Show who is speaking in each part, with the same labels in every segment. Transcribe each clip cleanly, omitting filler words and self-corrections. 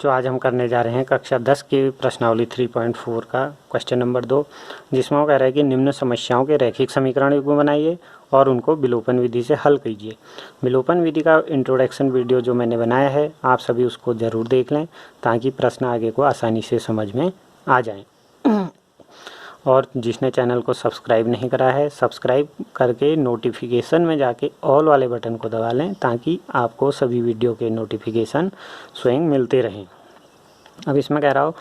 Speaker 1: जो आज हम करने जा रहे हैं कक्षा 10 की प्रश्नावली 3.4 का क्वेश्चन नंबर 2, जिसमें वो कह रहा है कि निम्न समस्याओं के रैखिक समीकरण युग्म बनाइए और उनको विलोपन विधि से हल कीजिए। विलोपन विधि का इंट्रोडक्शन वीडियो जो मैंने बनाया है, आप सभी उसको ज़रूर देख लें ताकि प्रश्न आगे को आसानी से समझ में आ जाएँ। और जिसने चैनल को सब्सक्राइब नहीं करा है, सब्सक्राइब करके नोटिफिकेशन में जाके ऑल वाले बटन को दबा लें ताकि आपको सभी वीडियो के नोटिफिकेशन स्वयं मिलते रहें। अब इसमें कह रहा हो,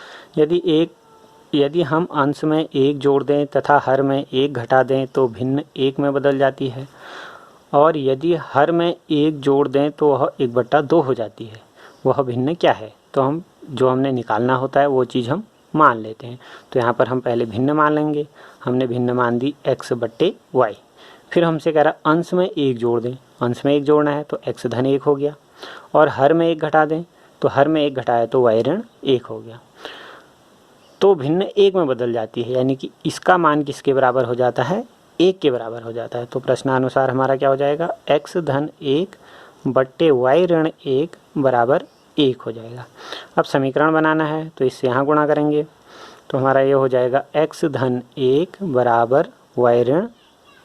Speaker 1: यदि हम अंश में एक जोड़ दें तथा हर में एक घटा दें तो भिन्न एक में बदल जाती है, और यदि हर में एक जोड़ दें तो वह 1/2 हो जाती है। वह भिन्न क्या है? तो हमने निकालना होता है वो चीज़ हम मान लेते हैं। तो यहाँ पर हम पहले भिन्न मान लेंगे। हमने भिन्न मान दी x/y। फिर हमसे कह रहा अंश में एक जोड़ दें। अंश में एक जोड़ना है तो x धन 1 हो गया, और हर में एक घटा दें तो हर में एक घटाया तो y ऋण 1 हो गया। तो भिन्न 1 में बदल जाती है, यानी कि इसका मान किसके बराबर हो जाता है? 1 के बराबर हो जाता है। तो प्रश्नानुसार हमारा क्या हो जाएगा? x धन 1 बट्टे y ऋण 1 बराबर 1 हो जाएगा। अब समीकरण बनाना है तो इससे यहाँ गुणा करेंगे तो हमारा ये हो जाएगा x धन 1 बराबर y ऋण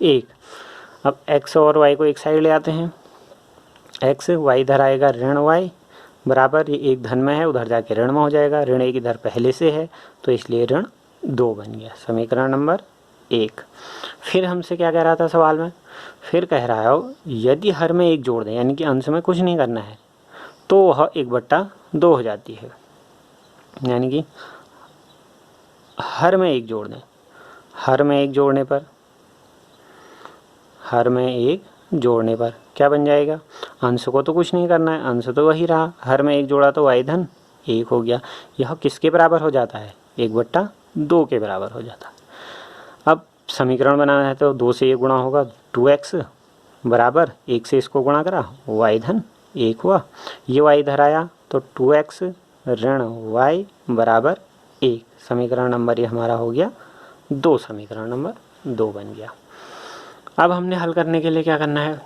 Speaker 1: 1। अब x और y को एक साइड ले आते हैं। x y इधर आएगा ऋण y बराबर, ये एक धन में है उधर जाके ऋण में हो जाएगा। ऋण 1 इधर पहले से है तो इसलिए ऋण 2 बन गया। समीकरण नंबर 1। फिर हमसे क्या कह रहा था सवाल में? फिर कह रहा है यदि हर में एक जोड़ दें, यानी कि अंश में कुछ नहीं करना है, तो वह 1/2 हो जाती है। यानी कि हर में एक जोड़ दें। हर में एक जोड़ने पर क्या बन जाएगा? अंश को तो कुछ नहीं करना है, अंश तो वही रहा। हर में एक जोड़ा तो y धन 1 हो गया। यह किसके बराबर हो जाता है? 1/2 के बराबर हो जाता है। अब समीकरण बनाना है तो 2 से ये गुणा होगा, 2x बराबर 1 से इसको गुणा करा, y धन 1 हुआ। ये y इधर आया तो 2x ऋण y बराबर 1। समीकरण नंबर ये हमारा हो गया 2। समीकरण नंबर 2 बन गया। अब हमने हल करने के लिए क्या करना है?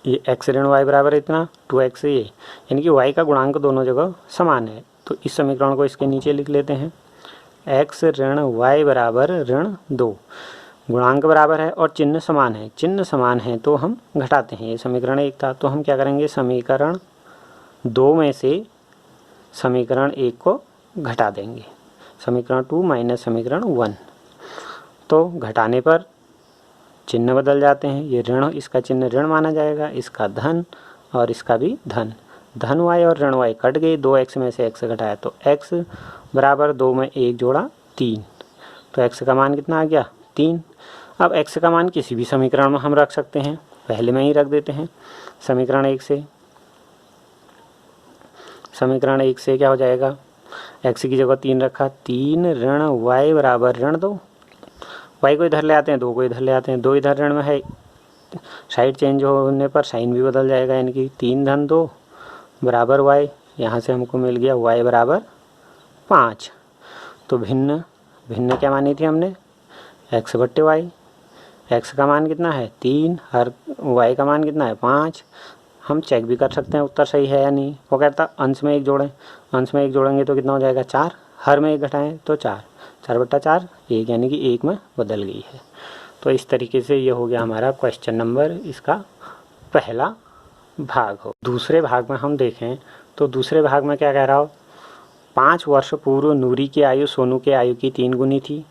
Speaker 1: ये x ऋण y बराबर इतना, 2x ये, यानी कि y का गुणांक दोनों जगह समान है। तो इस समीकरण को इसके नीचे लिख लेते हैं। x ऋण y बराबर ऋण 2। गुणांक बराबर है और चिन्ह समान है। चिन्ह समान है तो हम घटाते हैं। ये समीकरण 1 था तो हम क्या करेंगे? समीकरण 2 में से समीकरण 1 को घटा देंगे। समीकरण 2 माइनस समीकरण 1। तो घटाने पर चिन्ह बदल जाते हैं। ये ऋण, इसका चिन्ह ऋण माना जाएगा, इसका धन और इसका भी धन। धन y और ऋण y कट गए। 2x में से x घटाया तो x बराबर 2 में 1 जोड़ा 3। तो x का मान कितना आ गया? 3। अब x का मान किसी भी समीकरण में हम रख सकते हैं। पहले में ही रख देते हैं। समीकरण 1 से क्या हो जाएगा? x की जगह 3 रखा, 3 ऋण y बराबर ऋण 2। y को इधर ले आते हैं, 2 को इधर ले आते हैं। 2 इधर ऋण में है, साइड चेंज होने पर साइन भी बदल जाएगा, यानी कि 3 धन 2 बराबर y। यहाँ से हमको मिल गया y बराबर 5। तो भिन्न क्या मानी थी हमने? x बट्टे y। x का मान कितना है? 3। हर y का मान कितना है? 5। हम चेक भी कर सकते हैं उत्तर सही है या नहीं। वो कहता अंश में एक जोड़ें। अंश में एक जोड़ेंगे तो कितना हो जाएगा? 4। हर में एक घटाएं तो 4। 4/4 1, यानी कि 1 में बदल गई है। तो इस तरीके से ये हो गया हमारा क्वेश्चन नंबर, इसका पहला भाग हो। दूसरे भाग में हम देखें तो दूसरे भाग में क्या कह रहा हो? 5 वर्ष पूर्व नूरी की आयु सोनू के आयु की 3 गुनी थी।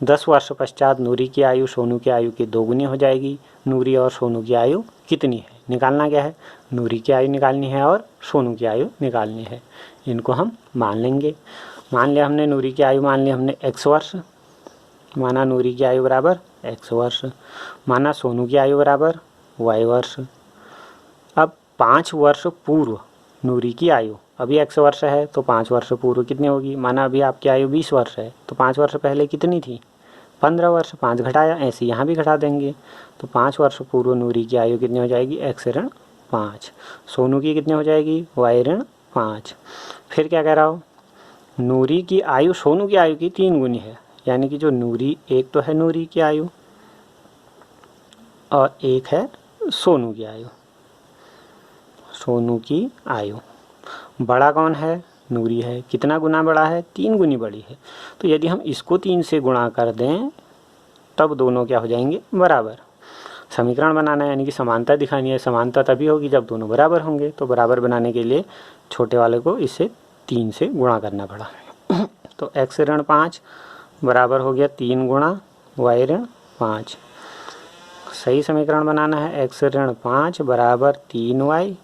Speaker 1: 10 वर्ष पश्चात नूरी की आयु सोनू की आयु की 2 गुनी हो जाएगी। नूरी और सोनू की आयु कितनी है? निकालना क्या है? नूरी की आयु निकालनी है और सोनू की आयु निकालनी है। इनको हम मान लेंगे। मान लिया हमने नूरी की आयु, मान लिया हमने x वर्ष, माना नूरी की आयु बराबर x वर्ष, माना सोनू की आयु बराबर y वर्ष। अब 5 वर्ष पूर्व नूरी की आयु, अभी x वर्ष है तो 5 वर्ष पूर्व कितनी होगी? माना अभी आपकी आयु 20 वर्ष है तो 5 वर्ष पहले कितनी थी? 15 वर्ष। 5 घटाया, ऐसे यहाँ भी घटा देंगे। तो 5 वर्ष पूर्व नूरी की आयु कितनी हो जाएगी? x ऋण 5। सोनू की कितनी हो जाएगी? y ऋण 5। फिर क्या कह रहा हो? नूरी की आयु सोनू की आयु की 3 गुनी है, यानी कि जो नूरी, एक तो है नूरी की आयु और एक है सोनू की आयु। सोनू की आयु बड़ा कौन है? नूरी है। कितना गुना बड़ा है? 3 गुनी बड़ी है। तो यदि हम इसको 3 से गुणा कर दें तब दोनों क्या हो जाएंगे? बराबर। समीकरण बनाना है यानी कि समानता दिखानी है। समानता तभी होगी जब दोनों बराबर होंगे। तो बराबर बनाने के लिए छोटे वाले को इससे 3 से गुणा करना पड़ा। तो x ऋण 5 बराबर हो गया 3 गुणा y ऋण 5। सही समीकरण बनाना है। x ऋण 5 बराबर 3y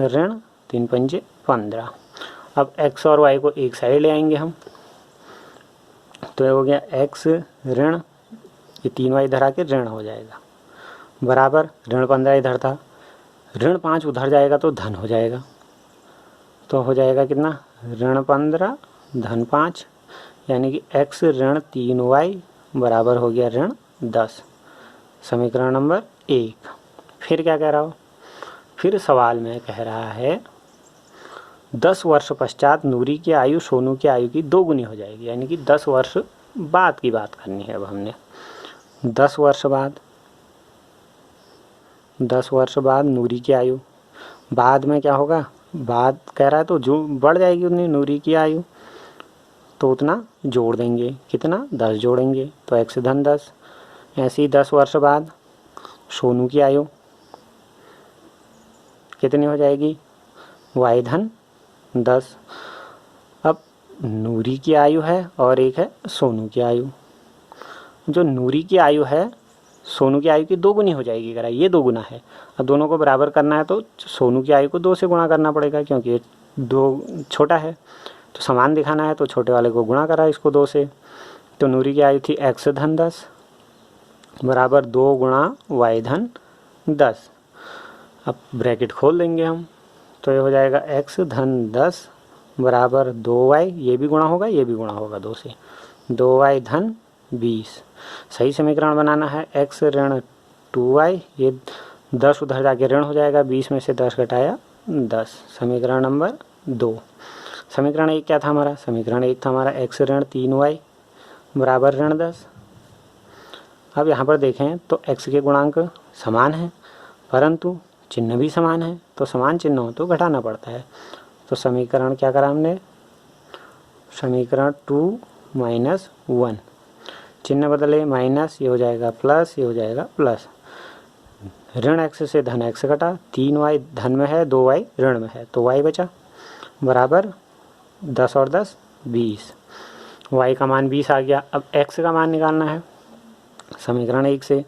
Speaker 1: ऋण 3 पंजे 15। अब x और y को एक साइड ले आएंगे हम। तो ये हो गया x ऋण, ये 3y इधर आके ऋण हो जाएगा, बराबर ऋण 15 इधर था, ऋण 5 उधर जाएगा तो धन हो जाएगा। तो हो जाएगा कितना? ऋण 15 धन 5, यानी कि x ऋण 3y बराबर हो गया ऋण 10। समीकरण नंबर 1। फिर क्या कह रहा हो? फिर सवाल में कह रहा है 10 वर्ष पश्चात नूरी की आयु सोनू की आयु की 2 गुनी हो जाएगी। यानी कि 10 वर्ष बाद की बात करनी है। अब हमने 10 वर्ष बाद नूरी की आयु, बाद में क्या होगा? बाद कह रहा है तो जो बढ़ जाएगी उतनी नूरी की आयु, तो उतना जोड़ देंगे। कितना? 10 जोड़ेंगे तो x धन 10। ऐसे ही 10 वर्ष बाद सोनू की आयु कितनी हो जाएगी? y धन 10। अब नूरी की आयु है और एक है सोनू की आयु। जो नूरी की आयु है सोनू की आयु की 2 गुनी हो जाएगी। करा ये 2 गुना है। अब दोनों को बराबर करना है तो सोनू की आयु को 2 से गुणा करना पड़ेगा, क्योंकि ये 2 छोटा है। तो समान दिखाना है तो छोटे वाले को गुणा करा इसको 2 से। तो नूरी की आयु थी x धन 10 बराबर 2 गुणा y धन 10। अब ब्रैकेट खोल देंगे हम, तो ये हो जाएगा x धन 10 बराबर 2y, ये भी गुणा होगा ये भी गुणा होगा 2 से, 2y धन 20। सही समीकरण बनाना है। x ऋण 2y, ये 10 उधर जाके ऋण हो जाएगा, 20 में से 10 घटाया 10। समीकरण नंबर 2। समीकरण 1 क्या था हमारा? समीकरण 1 था हमारा x ऋण 3y बराबर ऋण 10। अब यहाँ पर देखें तो x के गुणांक समान हैं, परंतु चिन्ह भी समान है। तो समान चिन्ह हो तो घटाना पड़ता है। तो समीकरण क्या करा हमने? समीकरण 2 माइनस 1, चिन्ह बदले माइनस, ये हो जाएगा प्लस, ये हो जाएगा प्लस। ऋण x से धन x घटा, 3y धन में है 2y ऋण में है, तो y बचा बराबर 10 और 10 20। y का मान 20 आ गया। अब x का मान निकालना है समीकरण 1 से।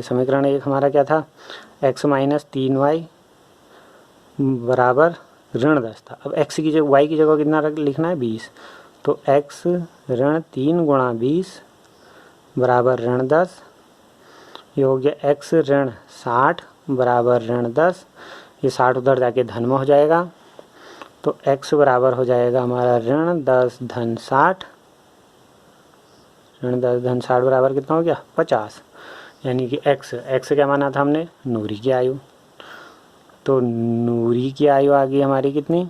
Speaker 1: समीकरण 1 हमारा क्या था? x माइनस 3y बराबर ऋण 10 था। अब x की जगह y की जगह कितना लिखना है? 20। तो x ऋण 3 गुणा 20 बराबर ऋण 10। ये हो गया x ऋण 60 बराबर ऋण 10। ये 60 उधर जाके धन में हो जाएगा, तो x बराबर हो जाएगा हमारा ऋण 10 धन 60। ऋण 10 धन 60 बराबर कितना हो गया? 50। यानी कि x क्या माना था हमने? नूरी की आयु। तो नूरी की आयु आ गई हमारी कितनी?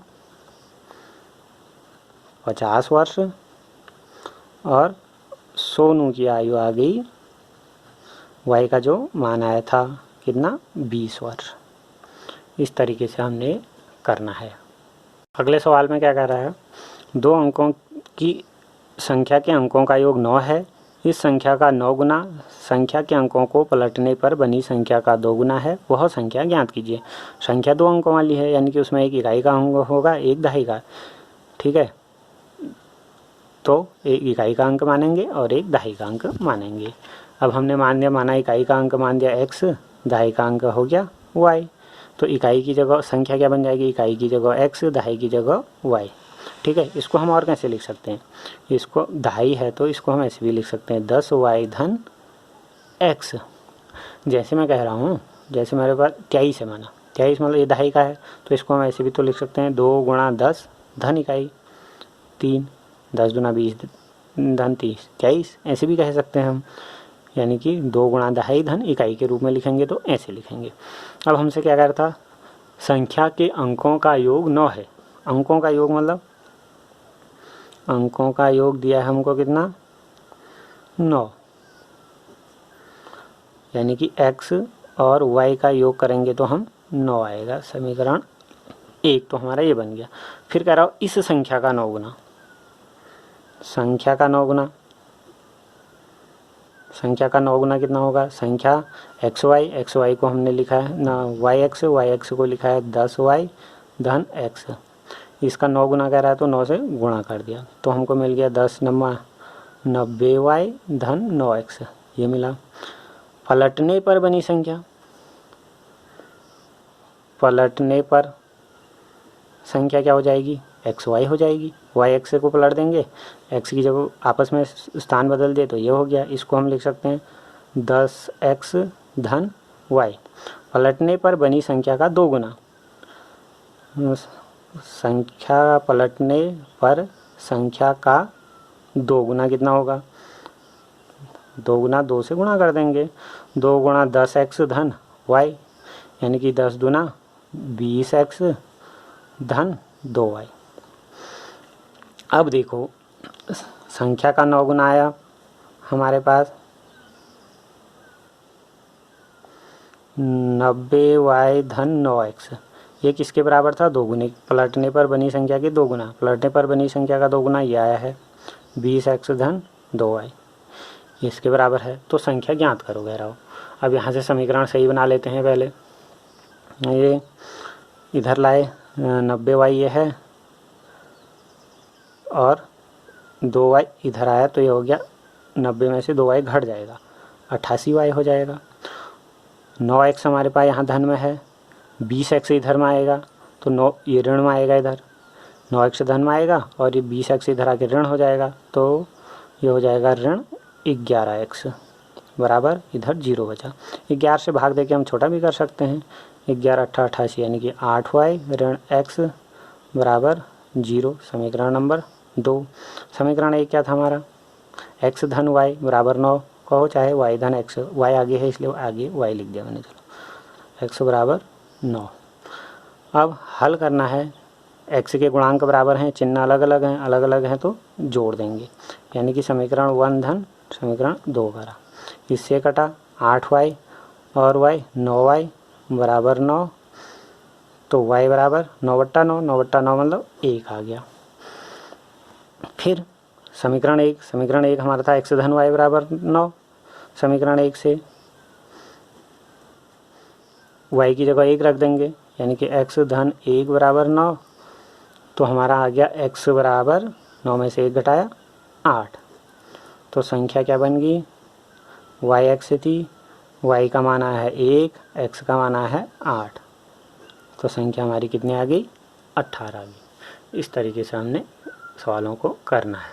Speaker 1: 50 वर्ष। और सोनू की आयु आ गई, y का जो मान आया था कितना? 20 वर्ष। इस तरीके से हमने करना है। अगले सवाल में क्या कह रहा है? 2 अंकों की संख्या के अंकों का योग 9 है। इस संख्या का 9 गुना संख्या के अंकों को पलटने पर बनी संख्या का 2 गुना है, वह संख्या ज्ञात कीजिए। संख्या 2 अंकों वाली है, यानी कि उसमें एक इकाई का अंक होगा, एक दहाई का। ठीक है, तो एक इकाई का अंक मानेंगे और एक दहाई का अंक मानेंगे। अब हमने माना इकाई का अंक मान दिया x, दहाई का अंक हो गया y। तो इकाई की जगह संख्या क्या बन जाएगी? इकाई की जगह x, दहाई की जगह y। ठीक है, इसको हम और कैसे लिख सकते हैं? इसको दहाई है तो इसको हम ऐसे भी लिख सकते हैं 10y धन x। जैसे मैं कह रहा हूँ, जैसे मेरे पास 23 है, माना 23 मतलब ये दहाई का है, तो इसको हम ऐसे भी तो लिख सकते हैं 2 गुणा 10 धन इकाई 3, 10 दूना 20 धन 30, 23 ऐसे भी कह सकते हैं हम। यानी कि 2 गुणा दहाई धन इकाई के रूप में लिखेंगे तो ऐसे लिखेंगे। अब हमसे क्या कह रहा था? संख्या के अंकों का योग 9 है। अंकों का योग मतलब अंकों का योग दिया है हमको कितना? 9। यानी कि x और y का योग करेंगे तो हम 9 आएगा। समीकरण 1, तो हमारा ये बन गया। फिर कह रहा हूँ इस संख्या का 9 गुना, संख्या का 9 गुना, संख्या का 9 गुना कितना होगा? संख्या एक्स वाई को हमने लिखा है ना, वाई एक्स को लिखा है 10y धन x, इसका 9 गुना कह रहा है तो 9 से गुणा कर दिया, तो हमको मिल गया 10 नम्मा 90y धन 9x, ये मिला। पलटने पर बनी संख्या, पलटने पर संख्या क्या हो जाएगी? एक्स वाई हो जाएगी, वाई एक्स को पलट देंगे, एक्स की जब आपस में स्थान बदल दे तो ये हो गया, इसको हम लिख सकते हैं 10x धन वाई। पलटने पर बनी संख्या का 2 गुना, संख्या पलटने पर संख्या का 2 गुना कितना होगा? 2 गुना 2 से गुणा कर देंगे, 2 गुणा 10x धन वाई, यानी कि 10 दुना 20x धन 2y। अब देखो संख्या का 9 गुना आया हमारे पास 90y धन 9x, ये किसके बराबर था? 2 गुने, पलटने पर बनी संख्या के 2 गुना, पलटने पर बनी संख्या का 2 गुना ये आया है 20x धन 2y, इसके बराबर है। तो संख्या ज्ञात करो कह रहा हो। अब यहाँ से समीकरण सही बना लेते हैं। पहले ये इधर लाए 90y ये है और 2y इधर आया तो ये हो गया 90 में से 2y घट जाएगा 88y हो जाएगा। 9x हमारे पास यहाँ धन में है, 20x इधर में आएगा तो 9 ये ऋण में आएगा, इधर 9x धन में आएगा और ये 20x इधर आके ऋण हो जाएगा, तो ये हो जाएगा ऋण 11x बराबर इधर 0 बचा। 11 से भाग दे के हम छोटा भी कर सकते हैं, 11 8 88 यानी कि 8y ऋण x बराबर 0। समीकरण नंबर 2। समीकरण 1 क्या था हमारा? x धन y बराबर 9 कहो, चाहे y धन x, y आगे है इसलिए आगे y लिख दिया मैंने, चलो x बराबर 9। अब हल करना है, x के गुणांक बराबर हैं, चिन्ह अलग अलग हैं तो जोड़ देंगे, यानी कि समीकरण 1 धन समीकरण 2 करा, इससे कटा 8y और y 9y बराबर 9, तो y बराबर 9/9, 9/9 मतलब 1 आ गया। फिर समीकरण 1 हमारा था x धन y बराबर 9, समीकरण 1 से y की जगह 1 रख देंगे, यानी कि x धन 1 बराबर 9, तो हमारा आ गया x बराबर 9 में से 1 घटाया 8, तो संख्या क्या बन गई? y x थी, y का मान है 1, x का मान है 8, तो संख्या हमारी कितनी आ गई? 18 आ गई। इस तरीके से हमने सवालों को करना है।